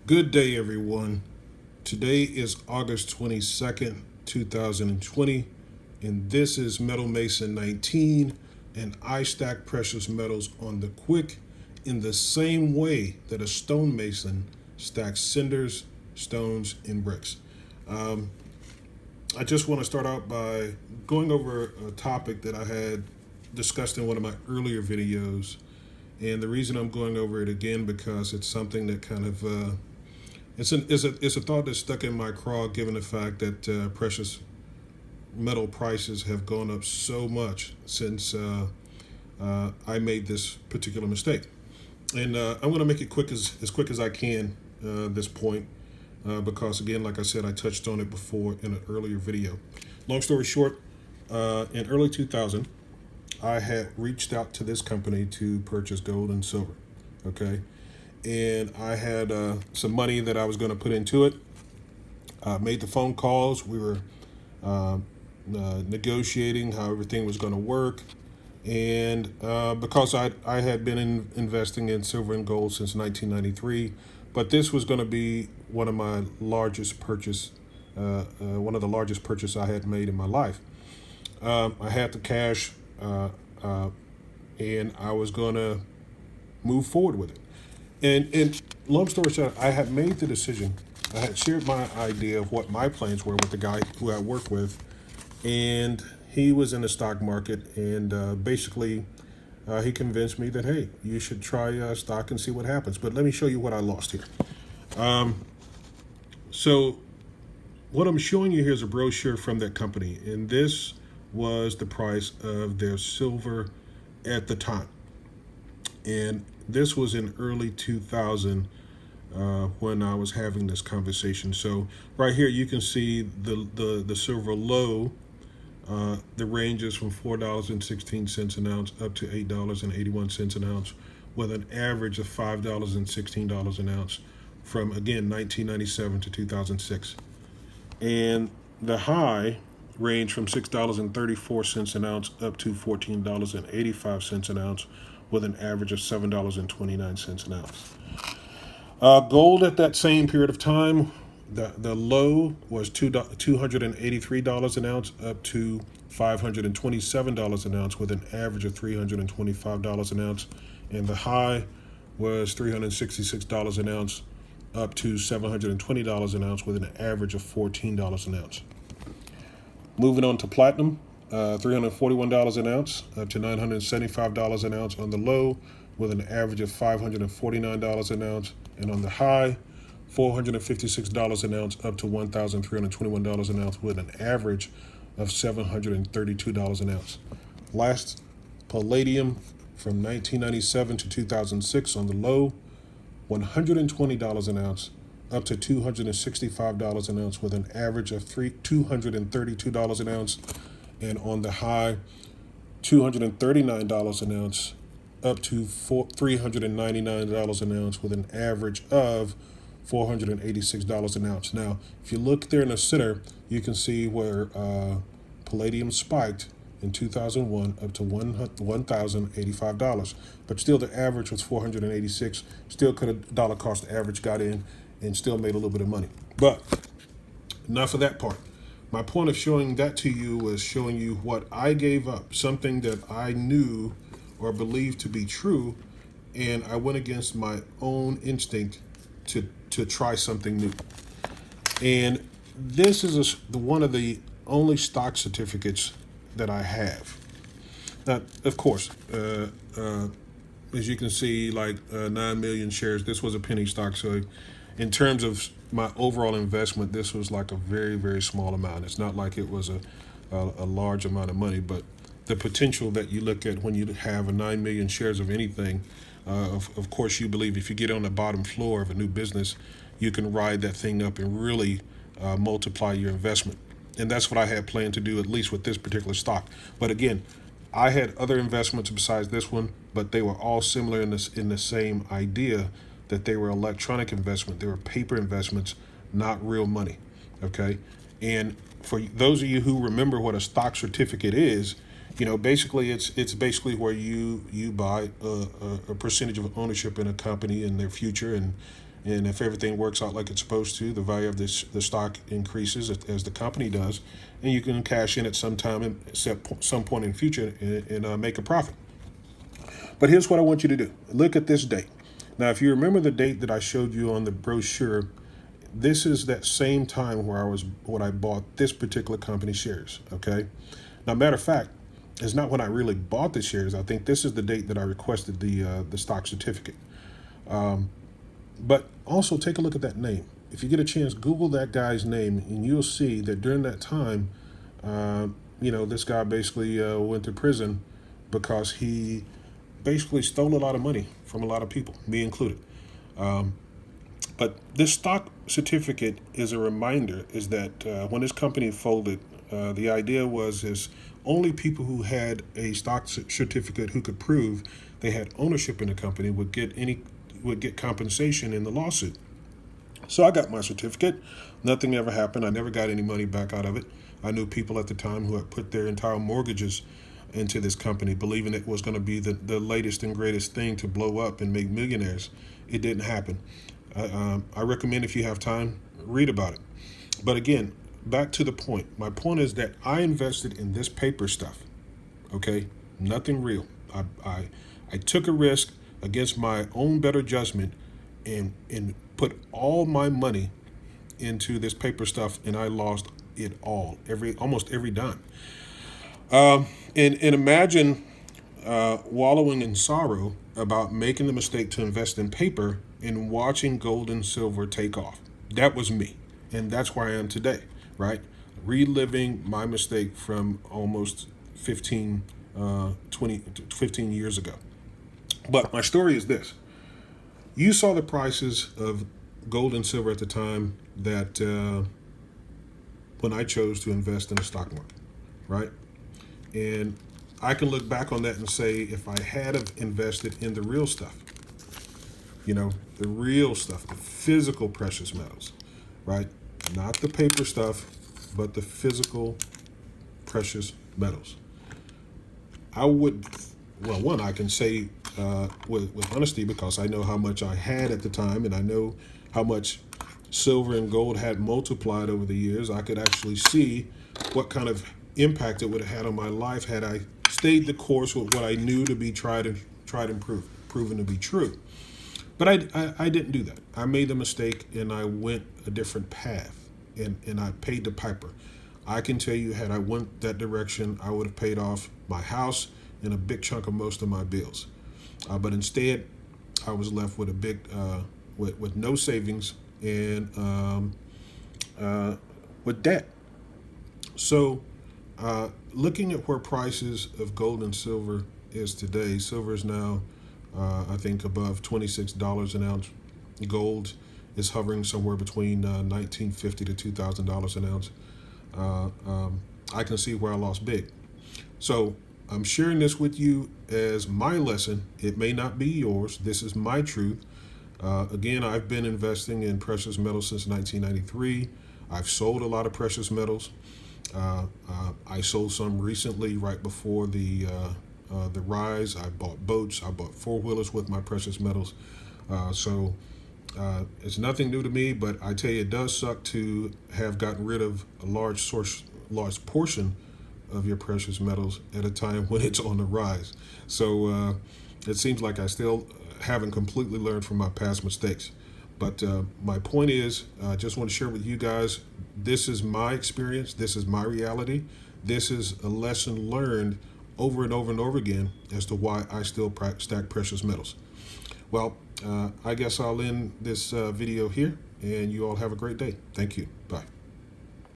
Good day, everyone. Today is August 22nd, 2020, and this is Metal Mason 19, and I stack precious metals on the quick in the same way that a stonemason stacks cinders, stones, and bricks. Um, I just want to start out by going over a topic that I had discussed in one of my earlier videos. And the reason I'm going over it again because it's something that kind of it's a thought that's stuck in my craw, given the fact that precious metal prices have gone up so much since I made this particular mistake. And I'm going to make it quick as I can this point, because again, like I said, I touched on it before in an earlier video. Long story short, in early 2000, I had reached out to this company to purchase gold and silver. Okay, and I had some money that I was going to put into it. Made the phone calls. We were negotiating how everything was going to work. And because I had been investing in silver and gold since 1993, but this was going to be one of my largest purchase, one of the largest purchases I had made in my life. I had the cash, and I was going to move forward with it. And long story short, I had made the decision. I had shared my idea of what my plans were with the guy who I work with, and he was in the stock market, and basically he convinced me that, hey, you should try stock and see what happens. But let me show you what I lost here. So what I'm showing you here is a brochure from that company, and this was the price of their silver at the time. And this was in early 2000 when I was having this conversation. So right here you can see the silver low. The range is from $4.16 an ounce up to $8.81 an ounce, with an average of $5.16 an ounce from, again, 1997 to 2006. And the high range from $6.34 an ounce up to $14.85 an ounce, with an average of $7.29 an ounce. Gold at that same period of time, the low was $283 an ounce up to $527 an ounce, with an average of $325 an ounce. And the high was $366 an ounce up to $720 an ounce, with an average of $14 an ounce. Moving on to platinum, $341 an ounce up to $975 an ounce on the low, with an average of $549 an ounce, and on the high, $456 an ounce up to $1,321 an ounce, with an average of $732 an ounce. Last, palladium from 1997 to 2006 on the low, $120 an ounce up to $265 an ounce, with an average of $232 an ounce, and on the high, $239 an ounce up to $399 an ounce, with an average of $486 an ounce. Now, if you look there in the center, you can see where palladium spiked in 2001 up to $1,085, but still the average was $486. Still could have dollar cost average got in and still made a little bit of money. But enough of that part. My point of showing that to you was showing you what I gave up, something that I knew or believed to be true, and I went against my own instinct to try something new. And this is one of the only stock certificates that I have. Now, of course, as you can see, like 9 million shares, this was a penny stock. So in terms of my overall investment, this was like a very, very small amount. It's not like it was a large amount of money, but the potential that you look at when you have a 9 million shares of anything, of course, you believe if you get on the bottom floor of a new business, you can ride that thing up and really multiply your investment. And that's what I had planned to do, at least with this particular stock. But again, I had other investments besides this one, but they were all similar in the same idea, that they were electronic investment. They were paper investments, not real money. Okay. And for those of you who remember what a stock certificate is, basically it's basically where you buy a percentage of ownership in a company in their future, and And if everything works out like it's supposed to, the value of the stock increases as the company does, and you can cash in at some time and some point in the future and make a profit. But here's what I want you to do. Look at this date. Now, if you remember the date that I showed you on the brochure, this is that same time when I bought this particular company shares. Okay. Now, matter of fact, it's not when I really bought the shares. I think this is the date that I requested the stock certificate. But also take a look at that name. If you get a chance, Google that guy's name, and you'll see that during that time, this guy basically went to prison because he basically stole a lot of money from a lot of people, me included. But this stock certificate is a reminder is that when this company folded, the idea is only people who had a stock certificate who could prove they had ownership in the company would get compensation in the lawsuit. So I got my certificate. Nothing ever happened. I never got any money back out of it. I knew people at the time who had put their entire mortgages into this company, believing it was going to be the latest and greatest thing to blow up and make millionaires. It didn't happen. I recommend, if you have time, read about it. But again, back to the point. My point is that I invested in this paper stuff. Okay, nothing real. I took a risk against my own better judgment and put all my money into this paper stuff, and I lost it all, almost every dime. And imagine wallowing in sorrow about making the mistake to invest in paper and watching gold and silver take off. That was me, and that's where I am today, right? Reliving my mistake from almost 15 years ago. But my story is this. You saw the prices of gold and silver at the time that when I chose to invest in the stock market, right? And I can look back on that and say, if I had have invested in the real stuff, the real stuff, the physical precious metals, right? Not the paper stuff, but the physical precious metals. I would, well, one, I can say with honesty, because I know how much I had at the time, and I know how much silver and gold had multiplied over the years. I could actually see what kind of impact it would have had on my life had I stayed the course with what I knew to be tried and proven to be true. But I didn't do that. I made the mistake and I went a different path, and I paid the piper. I can tell you, had I went that direction, I would have paid off my house and a big chunk of most of my bills. But instead, I was left with a big, with no savings and with debt. So, looking at where prices of gold and silver is today, silver is now, I think, above $26 an ounce. Gold is hovering somewhere between $1,950 to $2,000 an ounce. I can see where I lost big. So I'm sharing this with you as my lesson. It may not be yours. This is my truth. Again, I've been investing in precious metals since 1993. I've sold a lot of precious metals. I sold some recently, right before the rise. I bought boats. I bought four-wheelers with my precious metals. So it's nothing new to me, but I tell you, it does suck to have gotten rid of a large portion of your precious metals at a time when it's on the rise. So it seems like I still haven't completely learned from my past mistakes. But my point is, I just want to share with you guys, this is my experience. This is my reality. This is a lesson learned over and over and over again as to why I still stack precious metals. Well, I guess I'll end this video here, and you all have a great day. Thank you. Bye.